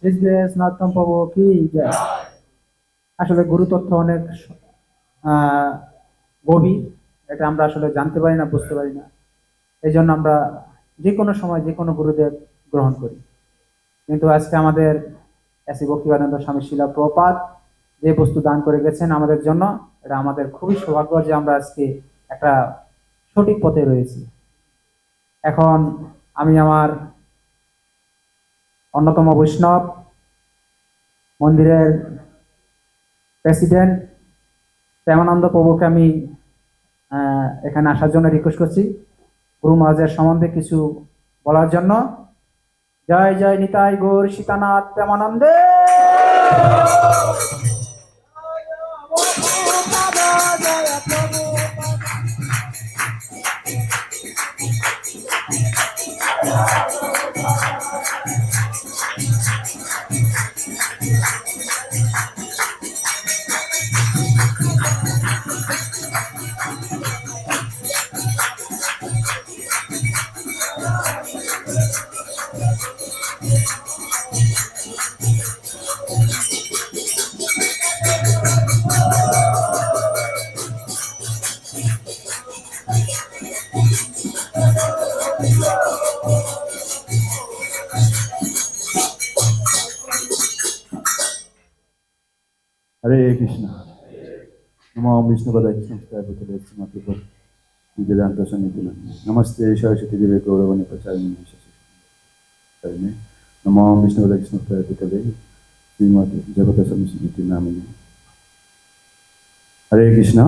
SBS Narottam প্রভু কি জয়। আসলে গুরু তথ্য অনেক আহ, গভীর। এটা আমরা আসলে জানতে পারি না, বুঝতে পারি না। এই জন্য আমরা যে কোনো সময় যে কোনো গুরুদেব গ্রহণ করি। কিন্তু আজকে আমাদের এসি ভক্তিবানন্দ স্বামী শিলা প্রপাত যে বস্তু দান করে গেছেন আমাদের জন্য, এটা আমাদের খুবই সৌভাগ্য যে আমরা আজকে একটা সঠিক পথে রয়েছি। এখন আমি আমার অন্যতম বৈষ্ণব মন্দিরের প্রেসিডেন্ট প্রেমানন্দ প্রভুকে আমি এখানে আসার জন্য রিকোয়েস্ট করছি, গুরু মহারাজের সম্বন্ধে কিছু বলার জন্য। জয় জয় নিতাই গৌর সীতানাথ প্রেমানন্দে। हरे कृष्ण। नमो विष्णुपदाय कृष्णपदाय भूतले श्रीमते वेदांत समिति नमस्ते सरस्वती देवी गौरवाणी प्रचारिणे नमो विष्णुपदाय कृष्णपदाय भूतले श्रीमते जगत समिति नामिने। हरे कृष्ण।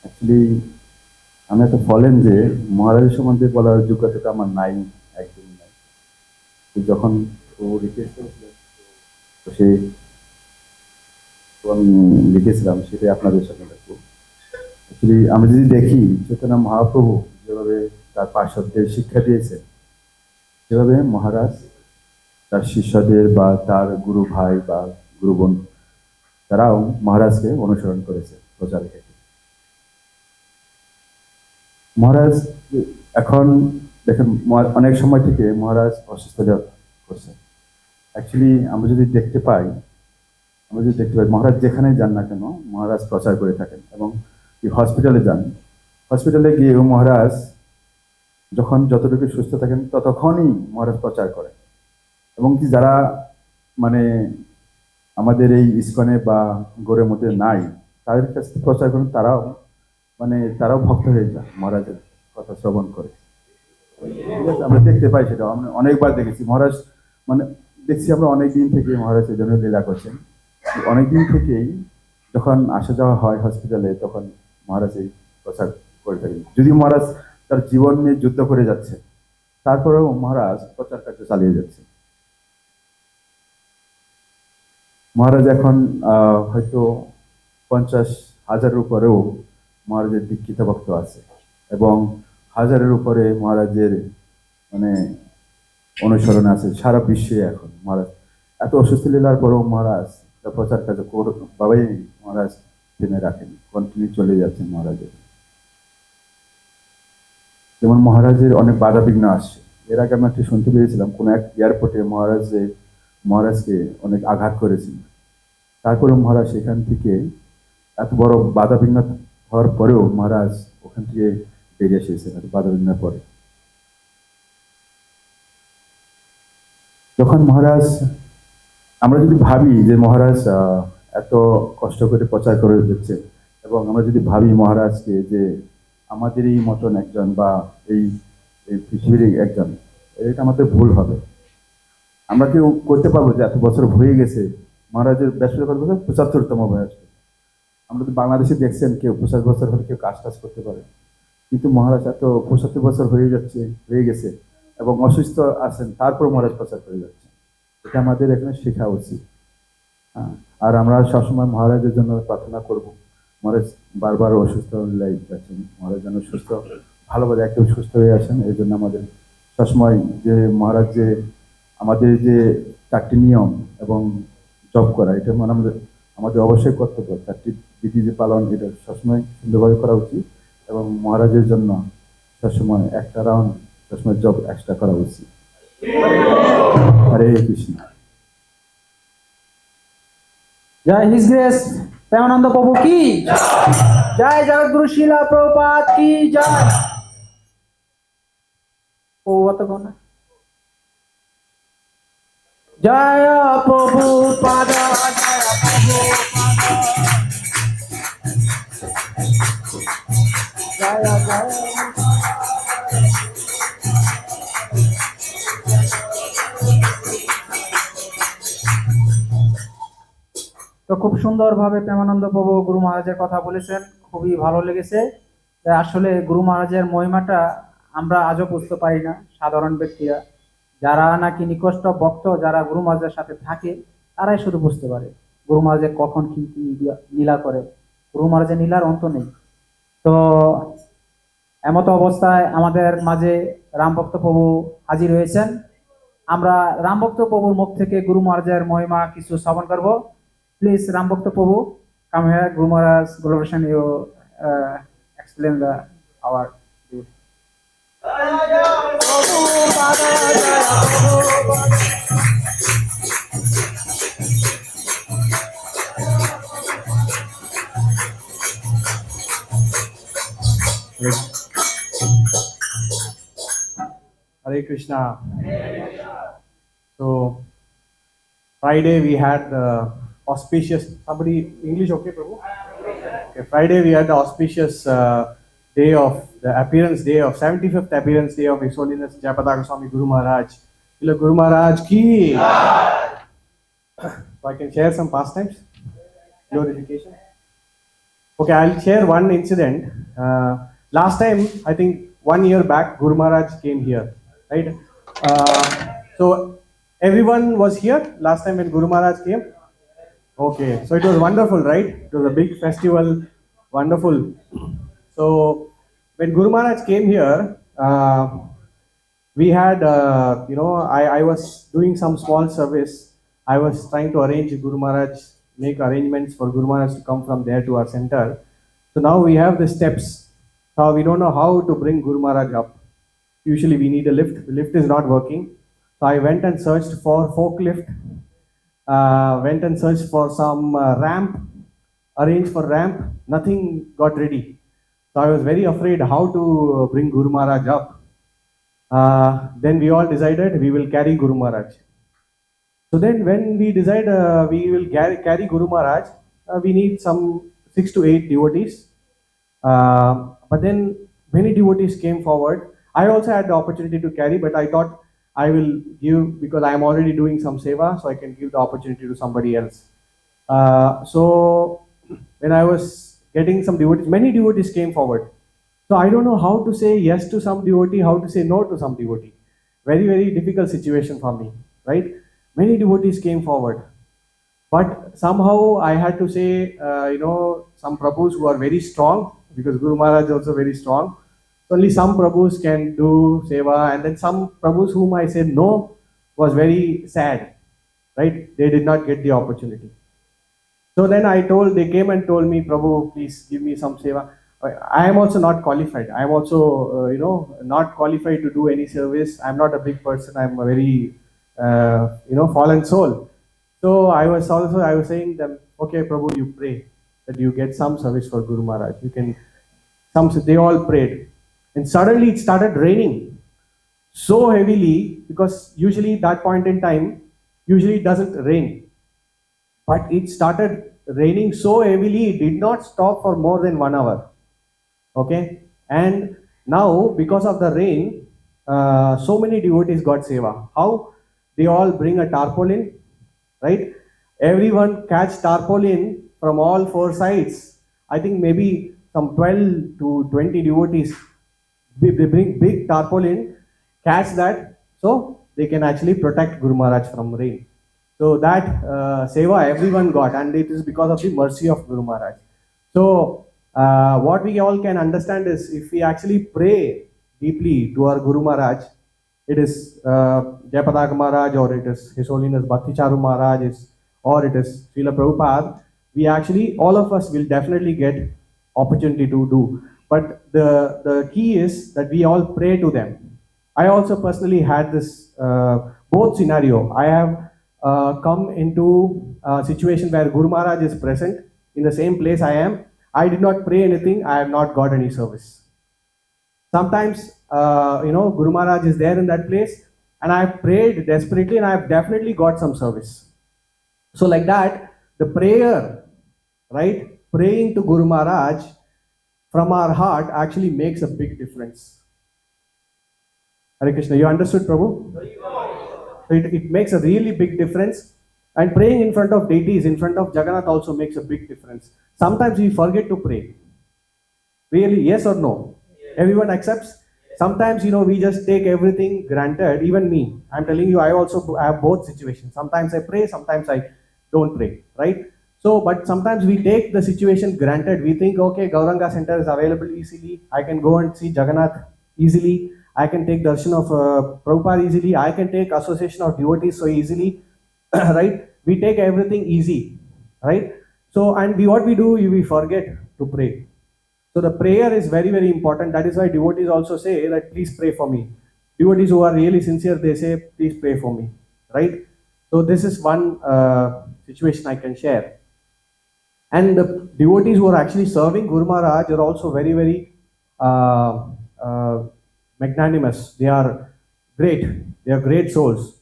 एक्चुअली আমি একটা ফলেন যে মহারাজের সম্বন্ধে বলার যোগ্যতা আমার নাই, একদম নাই। যখন ও রিকোয়েস্ট করেছিল তো সে আমি লিখেছিলাম, সেটাই আপনাদের সামনে রাখবো। অ্যাকচুয়ালি আমরা যদি দেখি চৈতন্য মহাপ্রভু যেভাবে তার পার্শ্বদের শিক্ষা দিয়েছে, সেভাবে মহারাজ তার শিষ্যদের বা তার গুরু ভাই বা গুরু বোন তারাও মহারাজকে অনুসরণ করেছে প্রচারে ক্ষেত্রে। মহারাজ এখন দেখেন অনেক সময় থেকে মহারাজ অসুস্থ করছে। অ্যাকচুয়ালি আমরা যদি দেখতে পাই মহারাজ যেখানে যান না কেন মহারাজ প্রচার করে থাকেন, এবং হসপিটালে যান, হসপিটালে গিয়েও মহারাজ যখন যতটুকু সুস্থ থাকেন ততক্ষণই মহারাজ প্রচার করেন। এবং কি যারা মানে আমাদের এই ইস্কনে বা গোরের মধ্যে নাই তাদের কাছ থেকে প্রচার করেন, তারাও ভক্ত হয়ে যায় মহারাজের কথা শ্রবণ করে। ঠিক আছে, আমরা দেখতে পাই, সেটা আমরা অনেকবার দেখেছি। মহারাজ দেখছি আমরা অনেক দিন থেকে মহারাজ এই জন্য লীলা করছেন। অনেকদিন থেকেই যখন আসা যাওয়া হয় হসপিটালে তখন মহারাজ এই প্রচার করে থাকেন। যদি মহারাজ তার জীবন নিয়ে যুদ্ধ করে যাচ্ছে, তারপরেও মহারাজ প্রচার কার্য চালিয়ে যাচ্ছে। মহারাজ এখন হয়তো 50,000-এর উপরেও মহারাজের দীক্ষিত ভক্ত আছে, এবং 1000-এর উপরে মহারাজের অনুসরণ আছে সারা বিশ্বে। এখন মহারাজ এত অসুস্থ লীলার পরেও মহারাজ প্রচার কাজ বাবাই মহারাজ টেনে রাখেন, কন্টিনিউ চলে যাচ্ছেন মহারাজের। যেমন মহারাজের অনেক বাধা বিঘ্ন আসছে। এর আগে আমি একটি শুনতে পেরেছিলাম কোন এক এয়ারপোর্টে মহারাজকে অনেক আঘাত করেছিল। তারপরে মহারাজ সেখান থেকে এত বড় বাধা বিঘ্ন হওয়ার পরেও মহারাজ ওখান থেকে বেরিয়ে এসেছেন বাধা বিঘ্নের পরে। যখন মহারাজ, আমরা যদি ভাবি যে মহারাজ এত কষ্ট করে প্রচার করে দিচ্ছে, এবং আমরা যদি ভাবি মহারাজকে যে আমাদেরই মতন একজন বা এই পৃথিবীর একজন, এটা আমাদের ভুল হবে। আমরা কেউ করতে পারবো যে এত বছর হয়ে গেছে, মহারাজের বয়স 75তম বয়স। আমরা তো বাংলাদেশে দেখছেন কেউ 50 বছর হলে কেউ কাজ করতে পারে, কিন্তু মহারাজ এত 75 বছর হয়ে গেছে এবং অসুস্থ আছেন, তারপর মহারাজ প্রচার করে যাচ্ছে। এটা আমাদের এখানে শেখা উচিত। আর আমরা সবসময় মহারাজের জন্য প্রার্থনা করব। মহারাজ বারবার অসুস্থ হয়ে যাচ্ছেন, মহারাজ যেন ভালোভাবে একদম সুস্থ হয়ে আসেন। এই জন্য আমাদের সবসময় যে মহারাজ যে আমাদের যে 4টি নিয়ম এবং জপ করা, এটা আমাদের অবশ্যই কর্তব্য। 4টি বিধি যে পালন, এটা সবসময় সুন্দরভাবে করা উচিত, এবং মহারাজের জন্য সবসময় একটা রাউন্ড সবসময় জব এক্সট্রা করা উচিত। হরে কৃষ্ণ। जय हिज ग्रेस प्रेमानंद प्रभु की जय जगत गुरु शिला प्रभुपाद की जय वो तो कौन है जय प्रभु पाद जय प्रभु जय जय তো খুব সুন্দরভাবে প্রেমানন্দ প্রভু গুরু মহারাজের কথা বলেছেন, খুবই ভালো লেগেছে। যে আসলে গুরু মহারাজের মহিমাটা আমরা আজও বুঝতে পারি না সাধারণ ব্যক্তিরা, যারা নাকি নিকষ্ট ভক্ত, যারা গুরু মহারাজের সাথে থাকে তারাই শুধু বুঝতে পারে গুরু মহারাজের কখন কি কি লীলা করে। গুরু মহারাজের লীলার অন্ত নেই। তো এমত অবস্থায় আমাদের মাঝে রামভক্ত প্রভু হাজির হয়েছেন। আমরা রামভক্ত প্রভুর মুখ থেকে গুরু মহারাজের মহিমা কিছু শ্রবণ করব। Please, Ram Bhakta Prabhu, come here. Guru Maharaj, Guru you explain our duty. Hare Krishna. So, Friday we had the auspicious, somebody, English okay, Prabhu? Okay, Friday we had the auspicious day of, the appearance day of, 75th appearance day of His Holiness Jayapataka Swami Guru Maharaj. Hello, Guru Maharaj ki. So I can share some pastimes, glorification. Okay, I'll share one incident. Last time, I think 1 year back, Guru Maharaj came here, right? So everyone was here last time when Guru Maharaj came. Okay, so it was wonderful, right? It was a big festival, wonderful. So when Guru Maharaj came here, we had, I was doing some small service. I was trying to arrange Guru Maharaj, make arrangements for Guru Maharaj to come from there to our center. So now we have the steps. Now we don't know how to bring Guru Maharaj up. Usually we need a lift. The lift is not working. So I went and searched for forklift, went and searched for some ramp, arranged for ramp, nothing got ready. So I was very afraid how to bring Guru Maharaj up. Then we all decided we will carry Guru Maharaj. So then when we decide we will carry Guru Maharaj, we need some 6 to 8 devotees. But then many devotees came forward. I also had the opportunity to carry, but I thought I will give, because I am already doing some seva, so I can give the opportunity to somebody else. So when I was getting some devotees, many devotees came forward. So I don't know how to say yes to some devotee, how to say no to some devotee. Very, very difficult situation for me, right? Many devotees came forward. But somehow I had to say, some Prabhus who are very strong, because Guru Maharaj is also very strong. Only some Prabhus can do seva, and then some Prabhus whom I said no was very sad, right? They did not get the opportunity. So then they came and told me, Prabhu, please give me some seva. I am also not qualified. I am also, not qualified to do any service. I am not a big person. I am a very, fallen soul. So I was saying them, okay, Prabhu, you pray that you get some service for Guru Maharaj. You can, they all prayed. And suddenly it started raining so heavily, because usually that point in time, usually it doesn't rain. But it started raining so heavily, it did not stop for more than 1 hour. Okay? And now, because of the rain, so many devotees got seva. How? They all bring a tarpaulin, right? Everyone catch tarpaulin from all 4 sides. I think maybe some 12 to 20 devotees. They bring big tarpaulin, catch that, so they can actually protect Guru Maharaj from rain. So that seva everyone got, and it is because of the mercy of Guru Maharaj. So what we all can understand is, if we actually pray deeply to our Guru Maharaj, it is Jayapataka Maharaj, or it is His Holiness Bhakti Charu Maharaj, or it is Srila Prabhupada, we actually, all of us will definitely get opportunity to do. But the key is that we all pray to them. I also personally had this both scenario. I have come into a situation where Guru Maharaj is present in the same place I am. I did not pray anything, I have not got any service. Sometimes, Guru Maharaj is there in that place, and I have prayed desperately, and I have definitely got some service. So, like that, the prayer, right? Praying to Guru Maharaj from our heart actually makes a big difference. Hare Krishna, you understood, Prabhu? So it makes a really big difference. And praying in front of deities, in front of Jagannath also makes a big difference. Sometimes we forget to pray. Really, yes or no? Everyone accepts? Sometimes, we just take everything granted, even me. I'm telling you, I also have both situations. Sometimes I pray, sometimes I don't pray, right? So, but sometimes we take the situation granted. We think, okay, Gauranga Center is available easily. I can go and see Jagannath easily. I can take darshan of Prabhupada easily. I can take association of devotees so easily, right? We take everything easy, right? So, and what we do, we forget to pray. So the prayer is very, very important. That is why devotees also say that please pray for me. Devotees who are really sincere, they say please pray for me, right? So this is one situation I can share. And the devotees who are actually serving Guru Maharaj are also very, very magnanimous. They are great. They are great souls.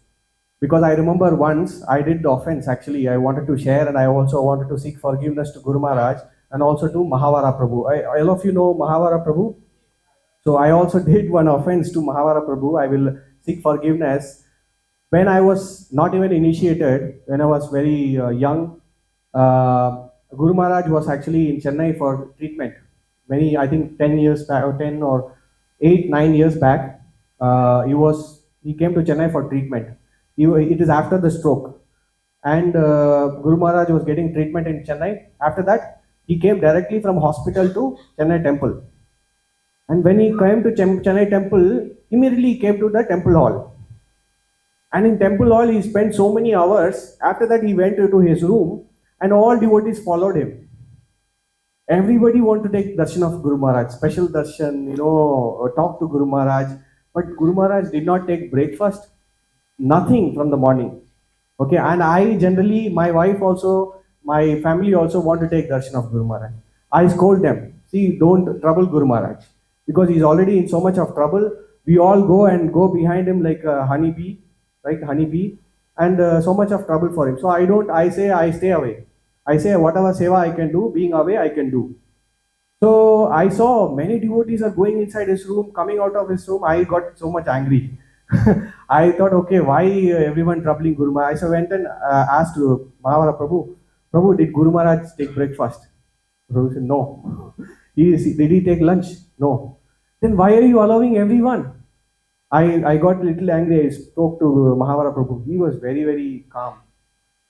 Because I remember once I did the offense, actually, I wanted to share and I also wanted to seek forgiveness to Guru Maharaj and also to Mahavara Prabhu. All of you know Mahavara Prabhu? So I also did one offense to Mahavara Prabhu. I will seek forgiveness. When I was not even initiated, when I was very young, Guru Maharaj was actually in Chennai for treatment. I think 10 years back, or 10 or 8, 9 years back, he came to Chennai for treatment. It is after the stroke. And Guru Maharaj was getting treatment in Chennai. After that, he came directly from hospital to Chennai temple. And when he came to Chennai temple, immediately he came to the temple hall. And in temple hall, he spent so many hours. After that, he went to his room and all devotees followed him. Everybody want to take darshan of Guru Maharaj, special darshan, talk to Guru Maharaj. But Guru Maharaj did not take breakfast, nothing from the morning. Okay, and I generally, my wife also, my family also want to take darshan of Guru Maharaj. I scold them, see, don't trouble Guru Maharaj. Because he's already in so much of trouble. We all go behind him like a honeybee, right? Honeybee, and so much of trouble for him. So I say I stay away. I say whatever seva I can do, being away I can do. So I saw many devotees are going inside his room, coming out of his room. I got so much angry. I thought, okay, why everyone troubling Guru Maharaj? So I went and asked Mahavara Prabhu, Prabhu, did Guru Maharaj take breakfast? Prabhu said, no. Did he take lunch? No. Then why are you allowing everyone? I got a little angry. I spoke to Mahavara Prabhu. He was very, very calm,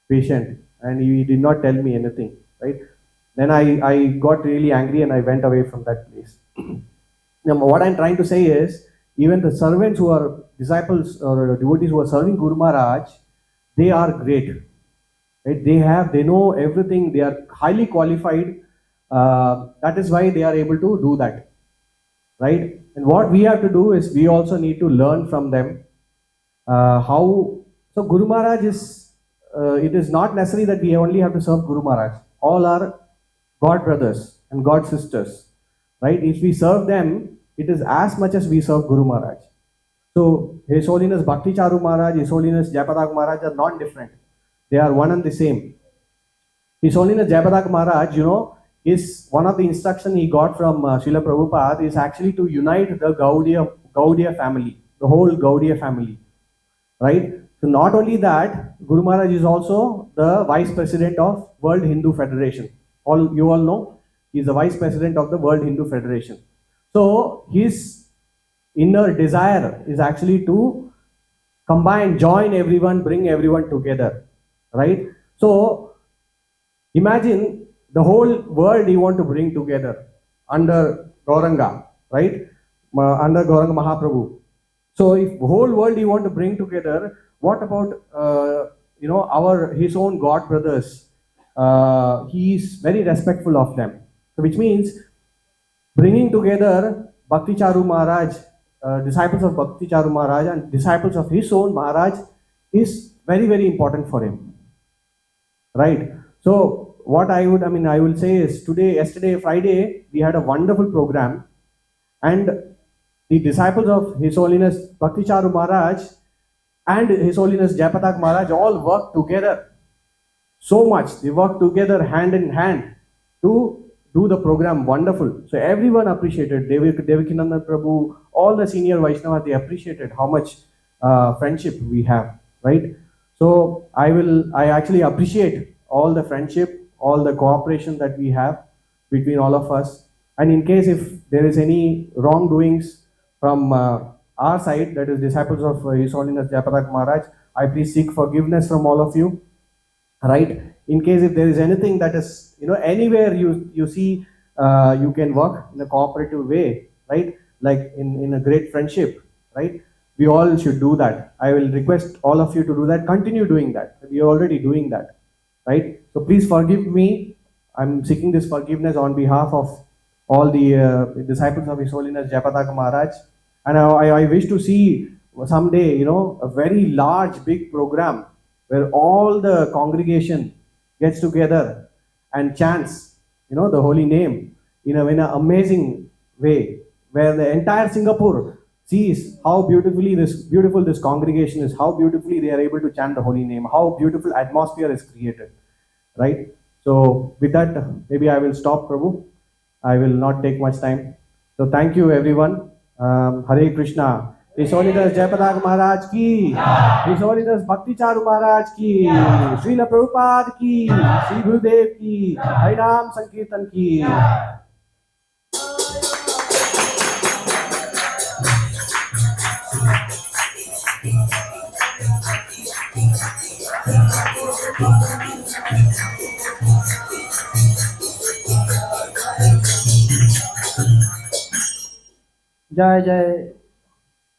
patient, and he did not tell me anything, right? Then I got really angry and I went away from that place. Now, what I'm trying to say is, even the servants who are disciples or devotees who are serving Guru Maharaj, they are great. Right? They know everything. They are highly qualified. That is why they are able to do that, right? And what we have to do is we also need to learn from them how. So Guru Maharaj is. It is not necessary that we only have to serve Guru Maharaj. All are God brothers and God sisters, right? If we serve them, it is as much as we serve Guru Maharaj. So His Holiness Bhakti Charu Maharaj, His Holiness Jayapatak Maharaj are not different. They are one and the same. His Holiness Jayapatak Maharaj, is one of the instruction he got from Srila Prabhupada is actually to unite the Gaudiya family, the whole Gaudiya family, right? So not only that, Guru Maharaj is also the Vice President of World Hindu Federation. You all know, he is the Vice President of the World Hindu Federation. So his inner desire is actually to join everyone, bring everyone together, right? So imagine the whole world he want to bring together under Gauranga, right? Under Gauranga Mahaprabhu. So if the whole world he want to bring together, what about his own God brothers? He is very respectful of them. So which means bringing together Bhakti Charu Maharaj, disciples of Bhakti Charu Maharaj and disciples of his own Maharaj is very, very important for him. Right. So what I will say is yesterday, Friday, we had a wonderful program, and the disciples of His Holiness Bhakti Charu Maharaj and His Holiness Jayapatak Maharaj all worked together so much. They worked together hand in hand to do the program wonderful. So everyone appreciated. Devakinandan Prabhu, all the senior Vaishnavas, they appreciated how much friendship we have, right? So I actually appreciate all the friendship, all the cooperation that we have between all of us. And in case if there is any wrongdoings from our side, that is disciples of His Holiness Jayapatak Maharaj, I please seek forgiveness from all of you, right? In case if there is anything that is, anywhere you see you can work in a cooperative way, right? Like in a great friendship, right? We all should do that. I will request all of you to do that. Continue doing that. We are already doing that, right? So please forgive me. I'm seeking this forgiveness on behalf of all the disciples of His Holiness Jayapatak Maharaj. And I wish to see someday, a very large, big program where all the congregation gets together and chants, the holy name in an amazing way, where the entire Singapore sees how beautiful this congregation is, how beautifully they are able to chant the holy name, how beautiful atmosphere is created, right? So with that, maybe I will stop, Prabhu. I will not take much time. So thank you, everyone. Hare Krishna. His Holiness Jayapatak Maharaj ki, His Holiness Bhakti Charu Maharaj ki, Srila Prabhupada ki, Sri Gurudev ki, Harinam Sankirtan ki. জয় জয়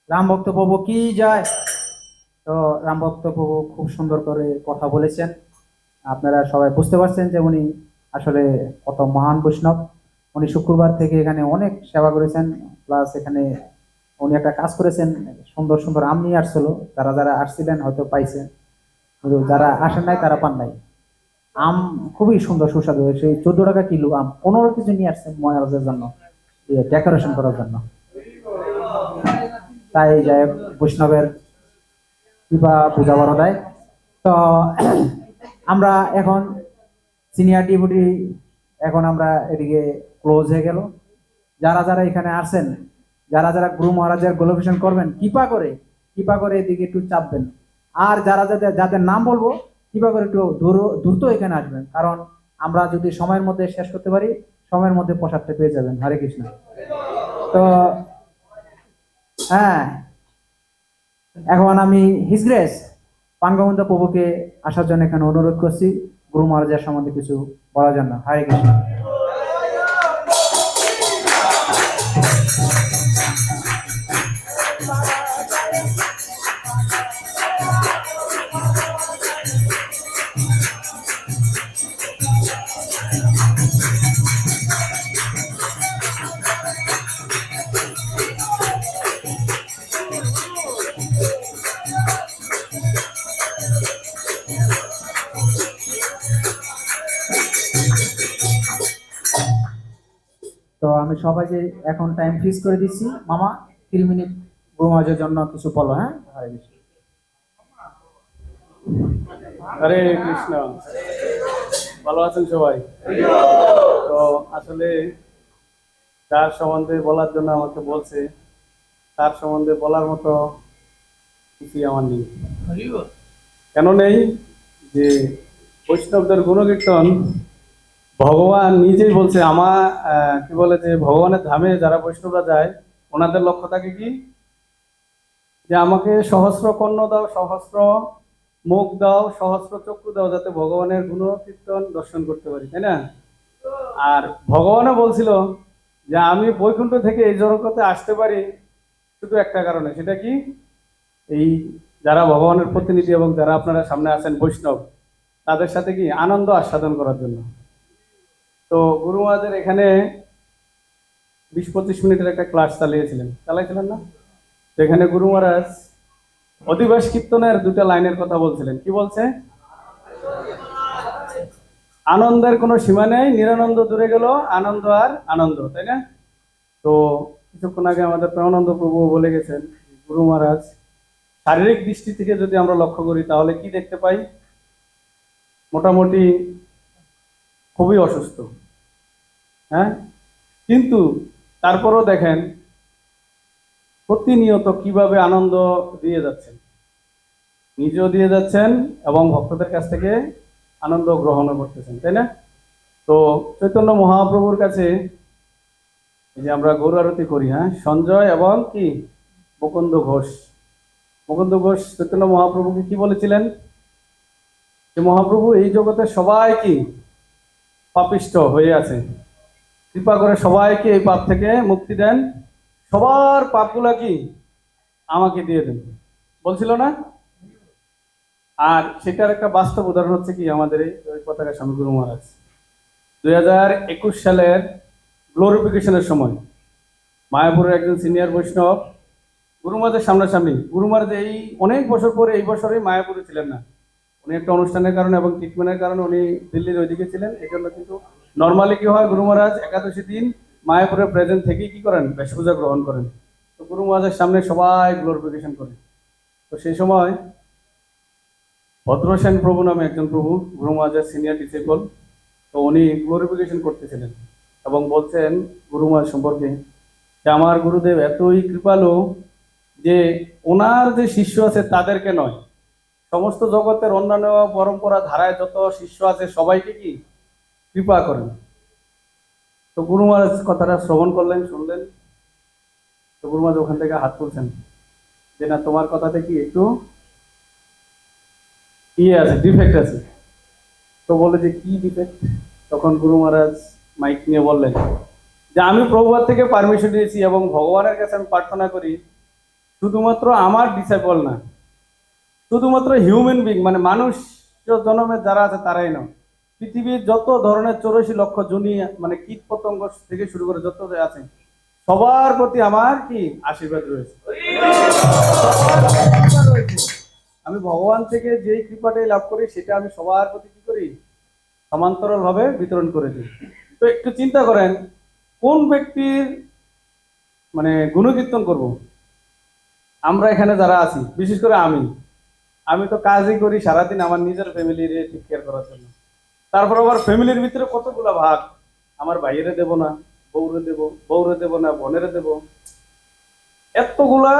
রাম ভক্ত প্রভু কি জয়। তো রাম ভক্ত প্রভু খুব সুন্দর করে কথা বলেছেন। আপনারা সবাই বুঝতে পারছেন যে উনি আসলে কত মহান বৈষ্ণব। উনি শুক্রবার থেকে এখানে অনেক সেবা করেছেন, প্লাস এখানে উনি একটা কাজ করেছেন, সুন্দর সুন্দর আম নিয়ে আসছিল। যারা যারা আসছিলেন হয়তো পাইছেন, কিন্তু যারা আসেন নাই তারা পান নাই। আম খুবই সুন্দর সুস্বাদু, সেই 14 টাকা কিলো আম 15 কেজি নিয়ে আসছেন মহারাজের জন্য, ডেকোরেশন করার জন্য। তাই যাই হোক, বৈষ্ণবের কৃপা পূজা বড় দেয়। তো আমরা এখন সিনিয়র ডিপুটি, এখন আমরা এদিকে ক্লোজ হয়ে গেল। যারা যারা এখানে আসেন, যারা যারা গুরু মহারাজের গ্লোভেশন করবেন, কৃপা করে এদিকে একটু চাপবেন। আর যারা যাদের নাম বলবো, কৃপা করে একটু দ্রুত এখানে আসবেন, কারণ আমরা যদি সময়ের মধ্যে শেষ করতে পারি, সময়ের মধ্যে প্রসাদটা পেয়ে যাবেন। হরে কৃষ্ণ। তো হ্যাঁ, এখন আমি হিজ গ্রেস পাঙ্গবন্ধ প্রভুকে আসার জন্য এখানে অনুরোধ করছি, গুরু মহারাজের সম্বন্ধে কিছু বলার জন্য। হরে কৃষ্ণ। তো আমি সবাইকে এখন টাইম ফিক্স করে দিচ্ছি। মামা 3 মিনিট গুরু মহারাজের জন্য কিছু বলো। হ্যাঁ, হরে কৃষ্ণ। হরে কৃষ্ণ। ভালো আছেন সবাই? তো আসলে যার সম্বন্ধে বলার জন্য আমাকে বলছে, তার সম্বন্ধে বলার মতো কিছুই আমার নেই। কেন নেই? যে বৈষ্ণবদের গুণকীর্তন ভগবান নিজেই বলছে, কি বলে যে ভগবানের ধামে যারা বৈষ্ণবরা যায়, ওনাদের লক্ষ্য থাকে কি, যে আমাকে সহস্র কর্ণ দাও, সহস্র মুখ দাও, সহস্র চক্ষু দাও, যাতে ভগবানের গুণকীর্তন দর্শন করতে পারি, তাই না? আর ভগবানও বলছিল যে আমি বৈকুণ্ঠ থেকে এই জগতে আসতে পারি শুধু একটা কারণে, সেটা কি, এই যারা ভগবানের প্রতিনিধি এবং যারা আপনারা সামনে আছেন বৈষ্ণব, তাদের সাথে কি আনন্দ আস্বাদন করার জন্য। তো গুরু মহারাজের এখানে 20-25 মিনিটের একটা ক্লাস চালিয়েছিলেন না? তো এখানে গুরু মহারাজ অধিবাস কীর্তনের দুটা লাইনের কথা বলছিলেন, কি বলছে? আনন্দের কোনো সীমা নেই, নিরানন্দ দূরে গেল, আনন্দ আর আনন্দ, তাই না? তো কিছুক্ষণ আগে আমাদের প্রেমানন্দ প্রভু বলে গেছেন, গুরু মহারাজ শারীরিক দৃষ্টি থেকে যদি আমরা লক্ষ্য করি তাহলে কি দেখতে পাই? মোটামুটি খুবই অসুস্থ, হ্যাঁ, কিন্তু তারপরও দেখেন প্রতিনিয়ত কিভাবে আনন্দ দিয়ে যাচ্ছেন, নিজেও দিয়ে যাচ্ছেন এবং ভক্তদের কাছ থেকে আনন্দ গ্রহণও করতেছেন, তাই না? তো চৈতন্য মহাপ্রভুর কাছে এই যে আমরা গৌর আরতি করি, হ্যাঁ, সঞ্জয় এবং কি মুকুন্দ ঘোষ চৈতন্য মহাপ্রভুকে কি বলেছিলেন? যে মহাপ্রভু এই জগতে সবাই কি পাপিষ্ঠ হয়ে আছে, কৃপা করে সবাইকে এই পাপ থেকে মুক্তি দেন, সবার পাপগুলা কি আমাকে দিয়ে দেন, বলছিল না? আর সেটার একটা বাস্তব উদাহরণ হচ্ছে কি আমাদের এই পতাকা স্বামী গুরু মহারাজ 2021 সালের গ্লোরিফিকেশনের সময় মায়াপুরের একজন সিনিয়র বৈষ্ণব গুরু মহারাজের সামনাসামনি, গুরু মহারাজ এই অনেক বছর পরে এই বছরই মায়াপুরে ছিলেন না, উনি একটা অনুষ্ঠানের কারণে এবং ট্রিটমেন্টের কারণে উনি দিল্লির ওইদিকে ছিলেন, এই জন্য। কিন্তু নর্মালি কি হয়, গুরু মহারাজ একাদশী দিন মায়াপুরে প্রেজেন্ট থেকেই কি করেন, বেশ পূজা গ্রহণ করেন। তো গুরু মহারাজের সামনে সবাই গ্লোরিফিকেশন করে। তো সেই সময় ভদ্রসেন প্রভু নামে একজন প্রভু, গুরু মহারাজের সিনিয়র ডিসিপল, তো উনি গ্লোরিফিকেশন করতেছিলেন এবং বলছেন গুরু মহারাজ সম্পর্কে যে আমার গুরুদেব এতই কৃপালু যে ওনার যে শিষ্য আছে তাদেরকে নয়, সমস্ত জগতের অন্যান্য পরম্পরা ধারায় যত শিষ্য আছে সবাইকে কি কৃপা করেন। তো গুরু মহারাজ কথাটা শ্রবণ করলেন, শুনলেন। তো গুরু মহারাজ ওখান থেকে হাত তুলছেন যে না, তোমার কথাতে কি একটু ইয়ে আছে, ডিফেক্ট আছে। তো বলে যে কি ডিফেক্ট? তখন গুরু মহারাজ মাইক নিয়ে বললেন যে আমি প্রভুপাদ থেকে পারমিশন দিয়েছি এবং ভগবানের কাছে আমি প্রার্থনা করি শুধুমাত্র আমার ডিসাইপল না, শুধুমাত্র হিউম্যান বিং মানে মানুষ জন্মের যারা আছে তারাই নয়, পৃথিবীর যত ধরনের 84 লক্ষ জনি মানে কীট পতঙ্গ থেকে শুরু করে যত আছে সবার প্রতি আমার কি আশীর্বাদ রয়েছে। আমি ভগবান থেকে যেই কৃপাটাই লাভ করি সেটা আমি সবার প্রতি কি করি, সমান্তরাল ভাবে বিতরণ করে দিই। তো একটু চিন্তা করেন কোন ব্যক্তির মানে গুণকীর্তন করব? আমরা এখানে যারা আছি, বিশেষ করে আমি তো কাজই করি সারাদিন আমার নিজের ফ্যামিলির টেক কেয়ার করার জন্য, তারপর আবার ফ্যামিলির ভিতরে কতগুলা ভাগ, আমার ভাইয়েরে দেব না, বউরে দেব না, বোনেরে দেব, এতগুলা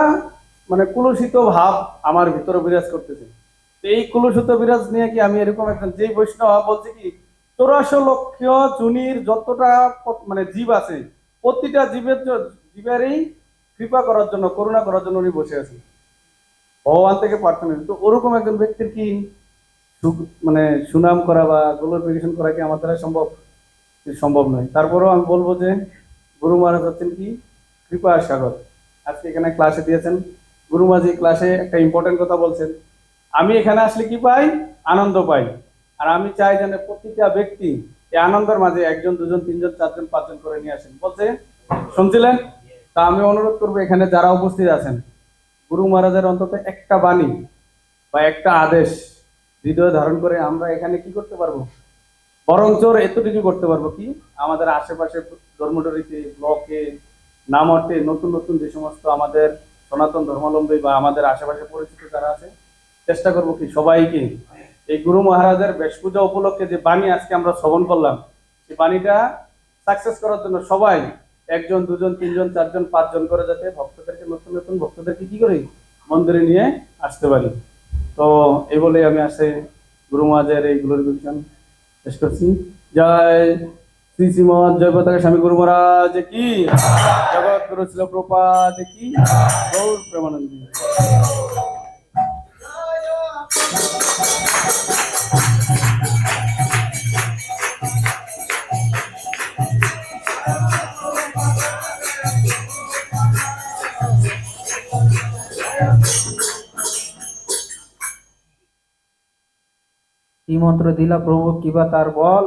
মানে কুলুষিত ভাব আমার ভিতরে বিরাজ করতেছে। তো এই কুলুষিত বিরাজ নিয়ে কি আমি এরকম একজন যে বৈষ্ণব বলছে কি 84 লক্ষ জুনির যতটা মানে জীব আছে প্রতিটা জীবেরই কৃপা করার জন্য, করুণা করার জন্য উনি বসে আছেন, ভগবান থেকে প্রার্থনা। তো ওরকম একজন ব্যক্তির কি মানে সুনাম করা বা গ্লোরিফিকেশন করা কি আমার দ্বারা সম্ভব? সম্ভব নয়। তারপরেও আমি বলবো যে গুরু মহারাজ হচ্ছেন কি কৃপা সাগর। আজকে এখানে ক্লাসে দিয়েছেন গুরু মহারাজ, এই ক্লাসে একটা ইম্পর্টেন্ট কথা বলছেন, আমি এখানে আসলে কি পাই, আনন্দ পাই। আর আমি চাই যেন প্রতিটা ব্যক্তি এই আনন্দের মাঝে 1 জন 2 জন 3 জন 4 জন 5 জন করে নিয়ে আসেন, বলছে শুনছিলেন? তা আমি অনুরোধ করবো এখানে যারা উপস্থিত আছেন গুরু মহারাজের অন্তত একটা বাণী বা একটা আদেশ হৃদয়ে ধারণ করে আমরা এখানে কি করতে পারবো, বরঞ্চ এতটুকু করতে পারবো কি, আমাদের আশেপাশে ধর্মডরিতে ব্লকে নামতে নতুন নতুন যে সমস্ত আমাদের সনাতন ধর্মাবলম্বী বা আমাদের আশেপাশে পরিচিত যারা আছে চেষ্টা করবো কি সবাইকে এই গুরু মহারাজের বেশ পূজা উপলক্ষে যে বাণী আজকে আমরা শ্রবণ করলাম সেই বাণীটা সাকসেস করার জন্য সবাই 1 জন 2 জন 3 জন 4 জন 5 জন করে যাতে ভক্তদেরকে নতুন নতুন ভক্তদেরকে কি করি মন্দিরে নিয়ে আসতে পারি। তো এই বলে আমি আসে গুরু মহারাজের এই গ্লোরিফিকেশন শেষ করছি। জয় শ্রী শ্রীমৎ জয় পতাকা স্বামী গুরু মহারাজ কি, জগৎ গুরু শিল প্রপাত কি, গৌর প্রেমানন্দী। কি মন্ত্র দিলা প্রভু, কিবা তার বল।